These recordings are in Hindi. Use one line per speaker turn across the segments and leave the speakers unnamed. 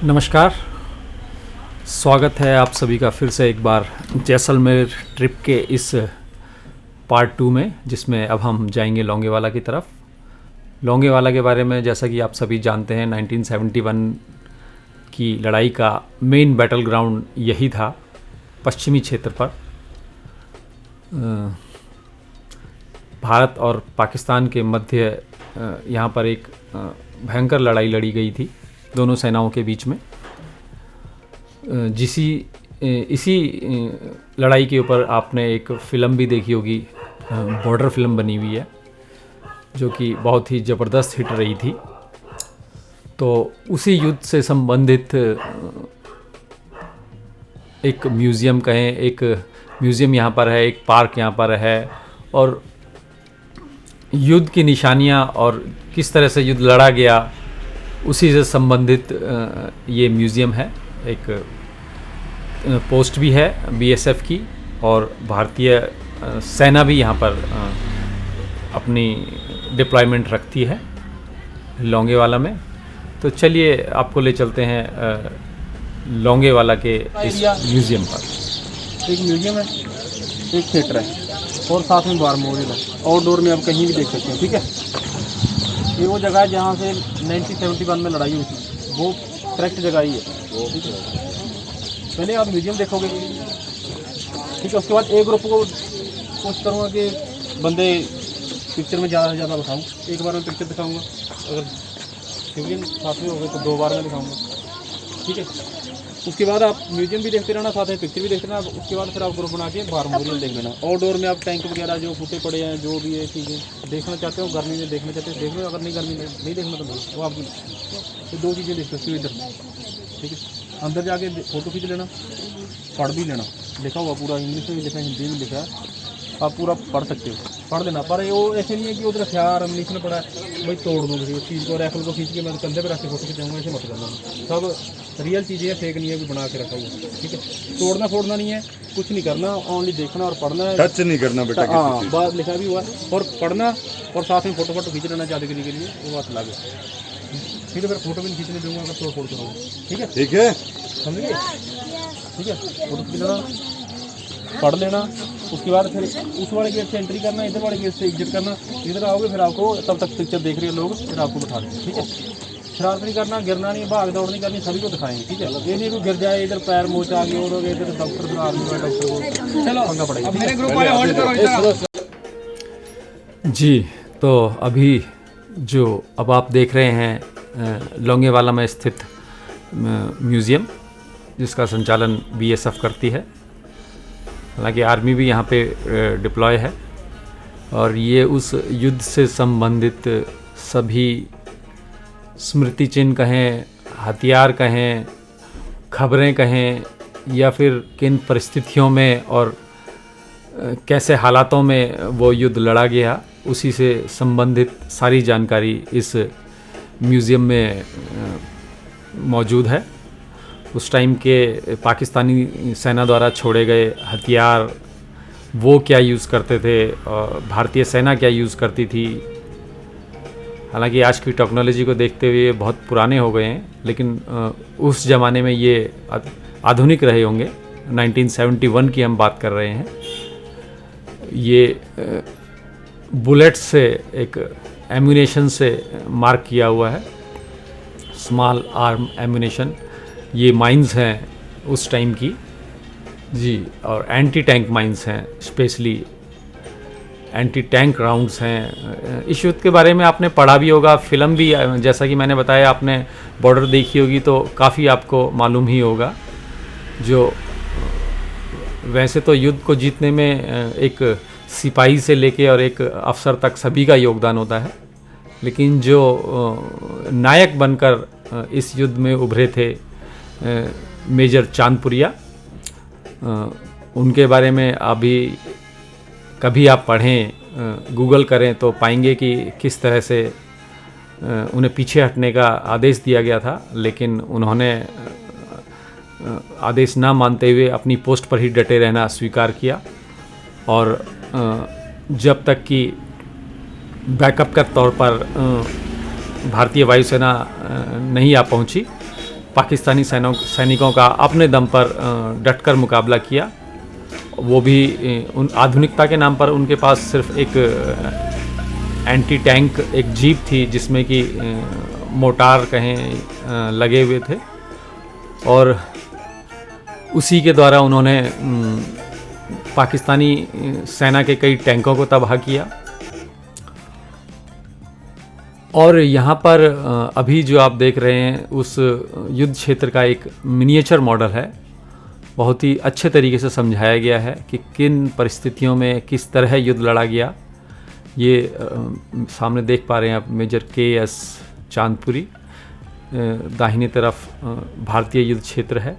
नमस्कार। स्वागत है आप सभी का फिर से एक बार जैसलमेर ट्रिप के इस पार्ट 2 में, जिसमें अब हम जाएंगे लोंगेवाला की तरफ। लोंगेवाला के बारे में जैसा कि आप सभी जानते हैं, 1971 की लड़ाई का मेन बैटल ग्राउंड यही था, पश्चिमी क्षेत्र पर। भारत और पाकिस्तान के मध्य यहाँ पर एक भयंकर लड़ाई लड़ी गई थी दोनों सेनाओं के बीच में। इसी लड़ाई के ऊपर आपने एक फ़िल्म भी देखी होगी, बॉर्डर फिल्म बनी हुई है, जो कि बहुत ही ज़बरदस्त हिट रही थी। तो उसी युद्ध से संबंधित एक म्यूज़ियम कहें, एक म्यूज़ियम यहाँ पर है, एक पार्क यहाँ पर है, और युद्ध की निशानियाँ और किस तरह से युद्ध लड़ा गया उसी से संबंधित ये म्यूज़ियम है। एक पोस्ट भी है बीएसएफ की, और भारतीय सेना भी यहाँ पर अपनी डिप्लॉयमेंट रखती है लोंगेवाला में। तो चलिए आपको ले चलते हैं लोंगेवाला के इस म्यूज़ियम पर।
एक म्यूजियम है, एक थिएटर है और साथ में बार मौजूद है। आउटडोर में आप कहीं भी देख सकते हैं। ठीक है, ये वो जगह है जहाँ से 1971 में लड़ाई हुई थी, वो करेक्ट जगह ही है। ठीक है, पहले आप म्यूजियम देखोगे, ठीक है, उसके बाद एक ग्रुप को कोशिश करूँगा कि बंदे पिक्चर में ज़्यादा से ज़्यादा बताऊँ। एक बार में पिक्चर दिखाऊँगा, अगर सिविलियन साथ में हो गए तो 2 बार में दिखाऊँगा। ठीक है, उसके बाद आप म्यूजियम भी देखते रहना, साथ में पिक्चर भी देखते रहना। उसके बाद फिर आप ग्रुप बना के बाहर मेमोरियल देख लेना। आउटडोर में आप टैंक वगैरह जो फूटे पड़े हैं, जो भी है चीज़ें देखना चाहते हो, गर्मी में देखना चाहते हो देख लो, अगर नहीं गर्मी में नहीं देखना तो नहीं, वो आप तो 2 चीज़ें देख सकते हो इधर। ठीक है, अंदर जाके फ़ोटो खींच लेना, पढ़ भी लेना। लिखा हुआ पूरा इंग्लिश में भी लिखा है, हिंदी में लिखा है, आप पूरा पढ़ सकते हो, पढ़ लेना। पर वो ऐसे नहीं है कि उधर हथियार अम्यूनिशन पड़ा है भाई तोड़ दूँ किसी चीज़ को, राइफल को खींच के मैं कंधे पर रख के फोटो खिंचाऊंगा, ऐसे मत करना। सब रियल चीज़ें हैं, फेक नहीं है, भी बना के रखा हुआ। ठीक है, तोड़ना फोड़ना नहीं है, कुछ नहीं करना, ओनली देखना और पढ़ना है,
टच नहीं करना बेटा।
हाँ, बात लिखा भी हुआ है, और पढ़ना और साथ में फोटो खींच लेना यादगिरी के लिए, वो बात अलग है। ठीक है, फिर फोटो भी नहीं खींचने दूंगा अगर तोड़ फोड़ करूँगा। ठीक है,
ठीक है,
समझिए। ठीक है, फोटो खींच लेना, पढ़ लेना। उसके बाद फिर उस वाले गेट से एंट्री करना, इधर वाले गेट से एग्जिट करना। इधर आओगे फिर आपको तब तक पिक्चर देख रहे हैं लोग, फिर आपको बिठा देंगे। ठीक है, शरारत नहीं करना, गिरना नहीं, भाग दौड़ नहीं करनी, सभी को दिखाएंगे। ठीक है, ये नहीं कोई गिर जाए, इधर पैर मोच आ गए और इधर डॉक्टर आर्मी वाले डॉक्टर को चलो पंगा पड़ेगा। मेरे ग्रुप वाले होल्ड करो।
जी, तो अभी जो अब आप देख रहे हैं लोंगेवाला में स्थित म्यूज़ियम, जिसका संचालन बीएसएफ करती है। हालांकि आर्मी भी यहाँ पे डिप्लॉय है, और ये उस युद्ध से संबंधित सभी स्मृति चिन्ह कहें, हथियार कहें, खबरें कहें, या फिर किन परिस्थितियों में और कैसे हालातों में वो युद्ध लड़ा गया, उसी से संबंधित सारी जानकारी इस म्यूज़ियम में मौजूद है। उस टाइम के पाकिस्तानी सेना द्वारा छोड़े गए हथियार, वो क्या यूज़ करते थे, और भारतीय सेना क्या यूज़ करती थी। हालांकि आज की टेक्नोलॉजी को देखते हुए बहुत पुराने हो गए हैं, लेकिन उस ज़माने में ये आधुनिक रहे होंगे। 1971 की हम बात कर रहे हैं। ये बुलेट से, एक एम्यूनेशन से मार्क किया हुआ है, स्मॉल आर्म एम्यूनेशन। ये माइंस हैं उस टाइम की जी, और एंटी टैंक माइंस हैं, स्पेशली एंटी टैंक राउंड्स हैं। इस युद्ध के बारे में आपने पढ़ा भी होगा, फिल्म भी, जैसा कि मैंने बताया, आपने बॉर्डर देखी होगी तो काफ़ी आपको मालूम ही होगा। जो वैसे तो युद्ध को जीतने में एक सिपाही से लेके और एक अफसर तक सभी का योगदान होता है, लेकिन जो नायक बनकर इस युद्ध में उभरे थे मेजर चांदपुरिया, उनके बारे में अभी कभी आप पढ़ें, गूगल करें तो पाएंगे कि किस तरह से उन्हें पीछे हटने का आदेश दिया गया था, लेकिन उन्होंने आदेश ना मानते हुए अपनी पोस्ट पर ही डटे रहना स्वीकार किया। और जब तक कि बैकअप के तौर पर भारतीय वायुसेना नहीं आ पहुंची, पाकिस्तानी सैनिकों का अपने दम पर डटकर मुकाबला किया। वो भी उन आधुनिकता के नाम पर उनके पास सिर्फ एक एंटी टैंक एक जीप थी जिसमें कि मोटार कहें लगे हुए थे, और उसी के द्वारा उन्होंने पाकिस्तानी सेना के कई टैंकों को तबाह किया। और यहाँ पर अभी जो आप देख रहे हैं उस युद्ध क्षेत्र का एक मिनिएचर मॉडल है। बहुत ही अच्छे तरीके से समझाया गया है कि किन परिस्थितियों में किस तरह युद्ध लड़ा गया। ये सामने देख पा रहे हैं आप मेजर KS चांदपुरी, दाहिनी तरफ भारतीय युद्ध क्षेत्र है,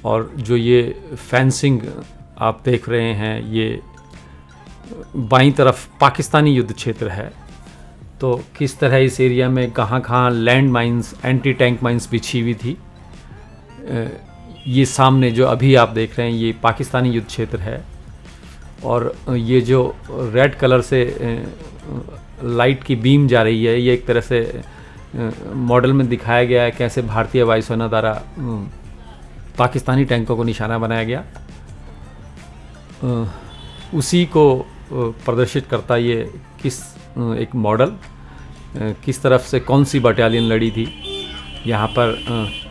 और जो ये फेंसिंग आप देख रहे हैं ये बाईं तरफ पाकिस्तानी युद्ध क्षेत्र है। तो किस तरह इस एरिया में कहाँ land mines, anti tank mines बिछी हुई थी। ये सामने जो अभी आप देख रहे हैं ये पाकिस्तानी युद्ध क्षेत्र है, और ये जो रेड कलर से लाइट की बीम जा रही है ये एक तरह से मॉडल में दिखाया गया है कैसे भारतीय वायुसेना द्वारा पाकिस्तानी टैंकों को निशाना बनाया गया। उसी को प्रदर्शित करता ये किस एक मॉडल किस तरफ से कौन सी बटालियन लड़ी थी। यहाँ पर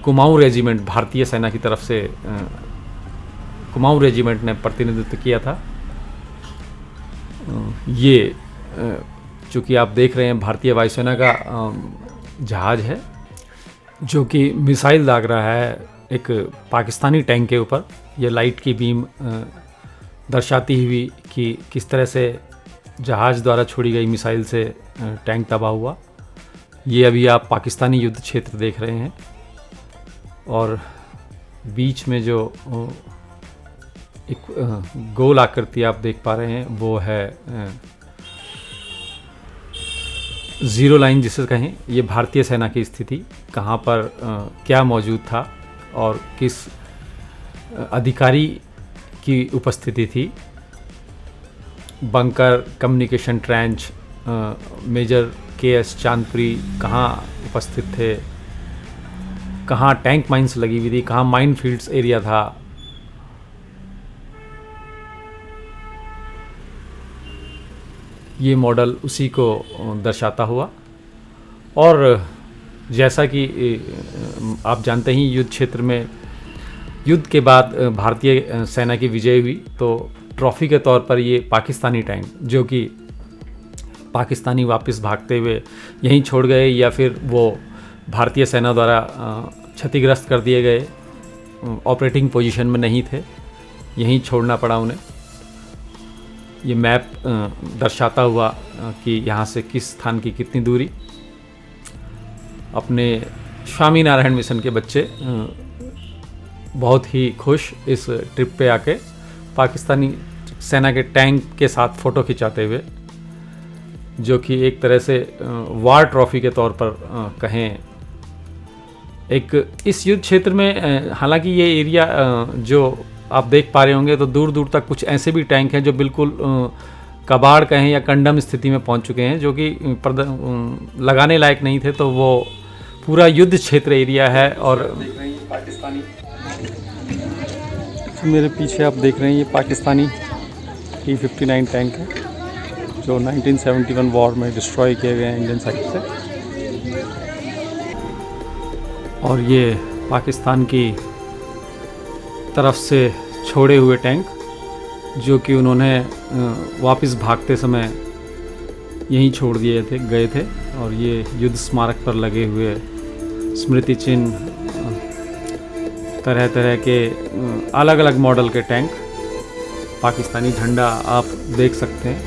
कुमाऊं रेजिमेंट भारतीय सेना की तरफ से कुमाऊं रेजिमेंट ने प्रतिनिधित्व किया था। ये चूँकि आप देख रहे हैं भारतीय वायुसेना का जहाज़ है जो कि मिसाइल दाग रहा है एक पाकिस्तानी टैंक के ऊपर। ये लाइट की बीम दर्शाती हुई कि किस तरह से जहाज़ द्वारा छोड़ी गई मिसाइल से टैंक तबाह हुआ। ये अभी आप पाकिस्तानी युद्ध क्षेत्र देख रहे हैं, और बीच में जो एक गोल आकृति आप देख पा रहे हैं वो है ज़ीरो लाइन जिसे कहें। ये भारतीय सेना की स्थिति कहाँ पर क्या मौजूद था और किस अधिकारी की उपस्थिति थी। Bunker, communication trench, major KS Chandpuri कहाँ उपस्थित थे, कहाँ टैंक माइंस लगी हुई थी, कहाँ माइन फील्ड्स एरिया था। ये मॉडल उसी को दर्शाता हुआ। और जैसा कि आप जानते ही युद्ध क्षेत्र में युद्ध के बाद भारतीय सेना की विजय हुई तो ट्रॉफी के तौर पर ये पाकिस्तानी टैंक जो कि पाकिस्तानी वापस भागते हुए यहीं छोड़ गए या फिर वो भारतीय सेना द्वारा क्षतिग्रस्त कर दिए गए, ऑपरेटिंग पोजीशन में नहीं थे, यहीं छोड़ना पड़ा उन्हें। ये मैप दर्शाता हुआ कि यहाँ से किस स्थान की कितनी दूरी। अपने स्वामी नारायण मिशन के बच्चे बहुत ही खुश इस ट्रिप पे आके पाकिस्तानी सेना के टैंक के साथ फ़ोटो खिंचाते हुए, जो कि एक तरह से वार ट्रॉफी के तौर पर कहें। एक इस युद्ध क्षेत्र में हालांकि ये एरिया जो आप देख पा रहे होंगे तो दूर दूर तक कुछ ऐसे भी टैंक हैं जो बिल्कुल कबाड़ कहें या कंडम स्थिति में पहुंच चुके हैं, जो कि लगाने लायक नहीं थे। तो वो पूरा युद्ध क्षेत्र एरिया है। और पाकिस्तानी मेरे पीछे आप देख रहे हैं ये पाकिस्तानी T-59 टैंक है जो 1971 वॉर में डिस्ट्रॉय किए गए हैं इंडियन साइड से। और ये पाकिस्तान की तरफ से छोड़े हुए टैंक जो कि उन्होंने वापस भागते समय यहीं छोड़ दिए थे, गए थे। और ये युद्ध स्मारक पर लगे हुए स्मृति चिन्ह, तरह तरह के अलग अलग मॉडल के टैंक, पाकिस्तानी झंडा आप देख सकते हैं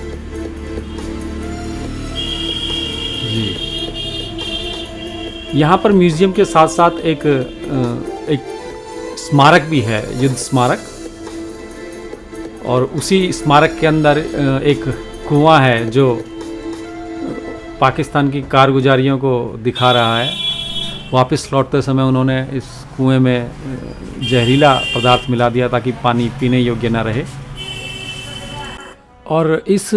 जी। यहाँ पर म्यूज़ियम के साथ साथ एक स्मारक भी है, युद्ध स्मारक। और उसी स्मारक के अंदर एक कुआं है जो पाकिस्तान की कारगुजारियों को दिखा रहा है। वापस लौटते समय उन्होंने इस कुएं में जहरीला पदार्थ मिला दिया ताकि पानी पीने योग्य ना रहे। और इस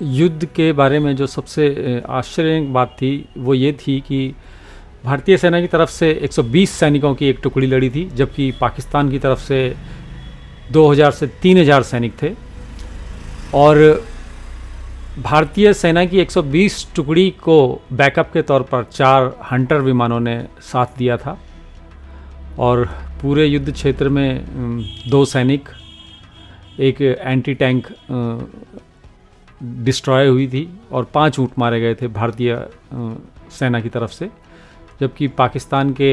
युद्ध के बारे में जो सबसे आश्चर्यजनक बात थी वो ये थी कि भारतीय सेना की तरफ से 120 सैनिकों की एक टुकड़ी लड़ी थी, जबकि पाकिस्तान की तरफ से 2000 से 3000 सैनिक थे। और भारतीय सेना की 120 टुकड़ी को बैकअप के तौर पर 4 हंटर विमानों ने साथ दिया था। और पूरे युद्ध क्षेत्र में 2 सैनिक, एक एंटी टैंक डिस्ट्रॉय हुई थी और 5 ऊँट मारे गए थे भारतीय सेना की तरफ से, जबकि पाकिस्तान के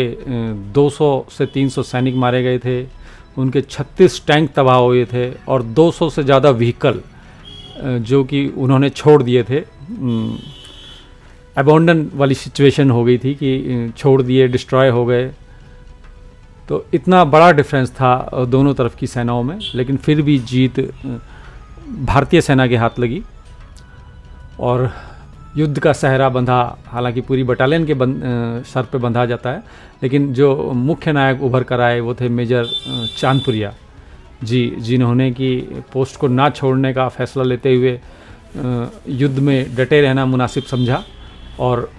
200 से 300 सैनिक मारे गए थे, उनके 36 टैंक तबाह हुए थे और 200 से ज़्यादा व्हीकल जो कि उन्होंने छोड़ दिए थे। अबॉन्डन वाली सिचुएशन हो गई थी कि छोड़ दिए, डिस्ट्रॉय हो गए। तो इतना बड़ा डिफरेंस था दोनों तरफ की सेनाओं में, लेकिन फिर भी जीत भारतीय सेना के हाथ लगी और युद्ध का सहरा बंधा। हालांकि पूरी बटालियन के सर पे बंधा जाता है, लेकिन जो मुख्य नायक उभर कर आए वो थे मेजर चांदपुरिया जी, जिन्होंने कि पोस्ट को ना छोड़ने का फैसला लेते हुए युद्ध में डटे रहना मुनासिब समझा और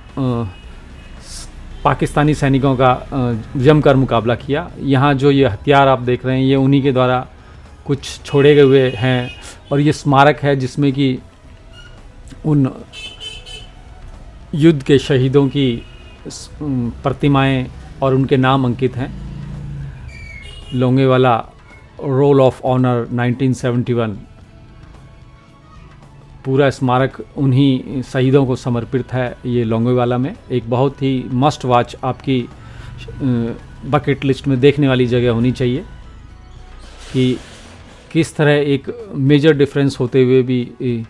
पाकिस्तानी सैनिकों का जमकर मुकाबला किया। यहाँ जो ये हथियार आप देख रहे हैं ये उन्हीं के द्वारा कुछ छोड़े गए हुए हैं और ये स्मारक है जिसमें कि उन युद्ध के शहीदों की प्रतिमाएं और उनके नाम अंकित हैं। लोंगेवाला रोल ऑफ ऑनर 1971, पूरा स्मारक उन्हीं शहीदों को समर्पित है। ये लोंगेवाला में एक बहुत ही मस्ट वॉच, आपकी बकेट लिस्ट में देखने वाली जगह होनी चाहिए कि किस तरह एक मेजर डिफरेंस होते हुए भी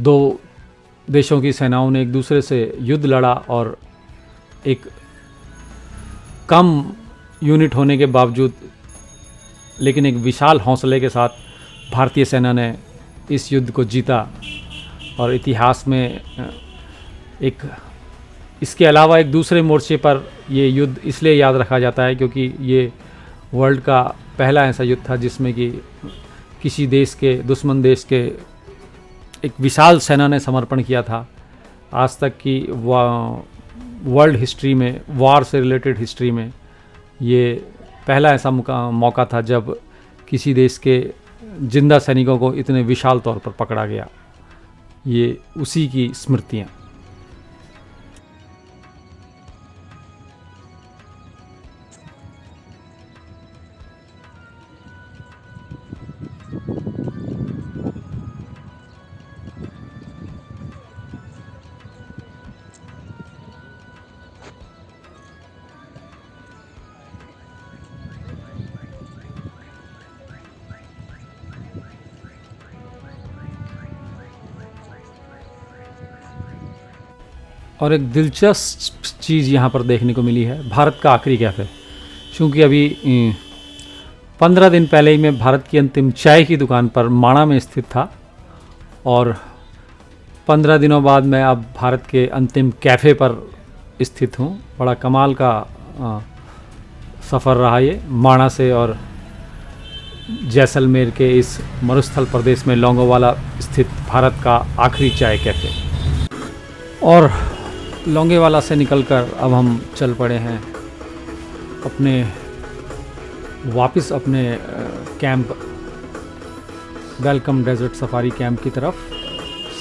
2 देशों की सेनाओं ने एक दूसरे से युद्ध लड़ा और एक कम यूनिट होने के बावजूद, लेकिन एक विशाल हौसले के साथ भारतीय सेना ने इस युद्ध को जीता। और इतिहास में एक इसके अलावा एक दूसरे मोर्चे पर ये युद्ध इसलिए याद रखा जाता है क्योंकि ये वर्ल्ड का पहला ऐसा युद्ध था जिसमें कि किसी देश के, दुश्मन देश के एक विशाल सेना ने समर्पण किया था। आज तक की वर्ल्ड हिस्ट्री में, वार से रिलेटेड हिस्ट्री में ये पहला ऐसा मौका था जब किसी देश के जिंदा सैनिकों को इतने विशाल तौर पर पकड़ा गया। ये उसी की स्मृतियाँ। और एक दिलचस्प चीज़ यहाँ पर देखने को मिली है, भारत का आखिरी कैफ़े। चूँकि अभी 15 दिन पहले ही मैं भारत की अंतिम चाय की दुकान पर माणा में स्थित था और 15 दिनों बाद मैं अब भारत के अंतिम कैफ़े पर स्थित हूँ। बड़ा कमाल का सफ़र रहा ये, माणा से और जैसलमेर के इस मरुस्थल प्रदेश में लोंगोवाला स्थित भारत का आखिरी चाय कैफ़े। और लोंगेवाला से निकलकर अब हम चल पड़े हैं वापस अपने camp, welcome desert safari camp की तरफ।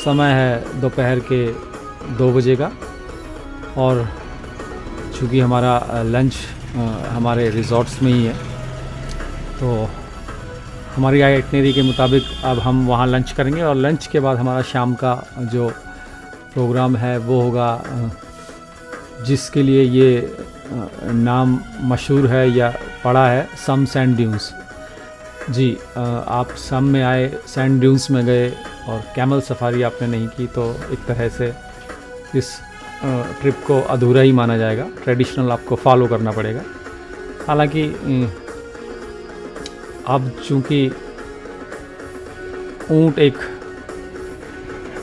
समय है दोपहर के 2 बजे का और चूँकि हमारा लंच हमारे रिजॉर्ट्स में ही है तो हमारी आइटनरी के मुताबिक अब हम वहाँ लंच करेंगे और लंच के बाद हमारा शाम का जो प्रोग्राम है वो होगा, जिसके लिए ये नाम मशहूर है या पड़ा है, सम सैंड ड्यून्स। जी, आप सम में आए, सैंड ड्यून्स में गए और कैमल सफारी आपने नहीं की तो एक तरह से इस ट्रिप को अधूरा ही माना जाएगा। ट्रेडिशनल आपको फॉलो करना पड़ेगा। हालांकि अब चूँकि ऊँट एक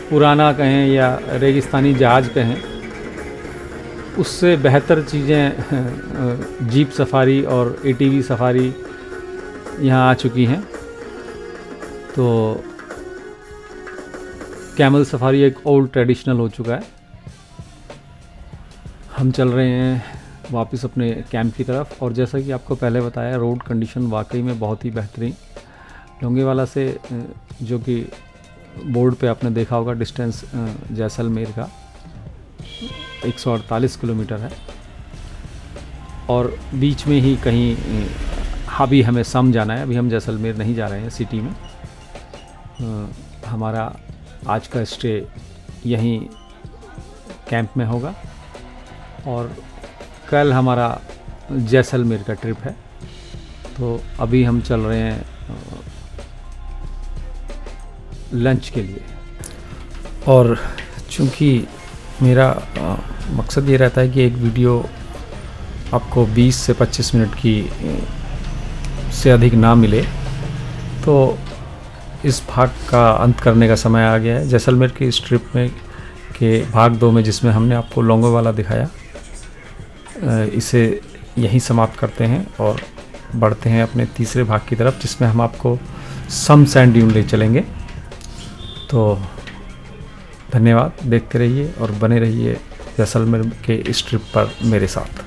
पुराना कहें या रेगिस्तानी जहाज़ कहें, उससे बेहतर चीज़ें जीप सफारी और एटीवी सफारी यहाँ आ चुकी हैं। तो कैमल सफारी एक ओल्ड ट्रेडिशनल हो चुका है। हम चल रहे हैं वापस अपने कैंप की तरफ। और जैसा कि आपको पहले बताया, रोड कंडीशन वाकई में बहुत ही बेहतरीन। लोंगेवाला से जो कि बोर्ड पे आपने देखा होगा डिस्टेंस जैसलमेर का 148 किलोमीटर है। और बीच में ही कहीं अभी हमें सम जाना है, अभी हम जैसलमेर नहीं जा रहे हैं सिटी में। हमारा आज का स्टे यहीं कैंप में होगा और कल हमारा जैसलमेर का ट्रिप है। तो अभी हम चल रहे हैं लंच के लिए। और चूँकि मेरा मकसद ये रहता है कि एक वीडियो आपको 20 से 25 मिनट की से अधिक ना मिले, तो इस भाग का अंत करने का समय आ गया है। जैसलमेर की इस ट्रिप में के भाग 2 में जिसमें हमने आपको लोंगेवाला दिखाया, इसे यहीं समाप्त करते हैं और बढ़ते हैं अपने तीसरे भाग की तरफ, जिसमें हम आपको सम सैंड ड्यून ले चलेंगे। तो धन्यवाद, देखते रहिए और बने रहिए जैसलमेर के इस ट्रिप पर मेरे साथ।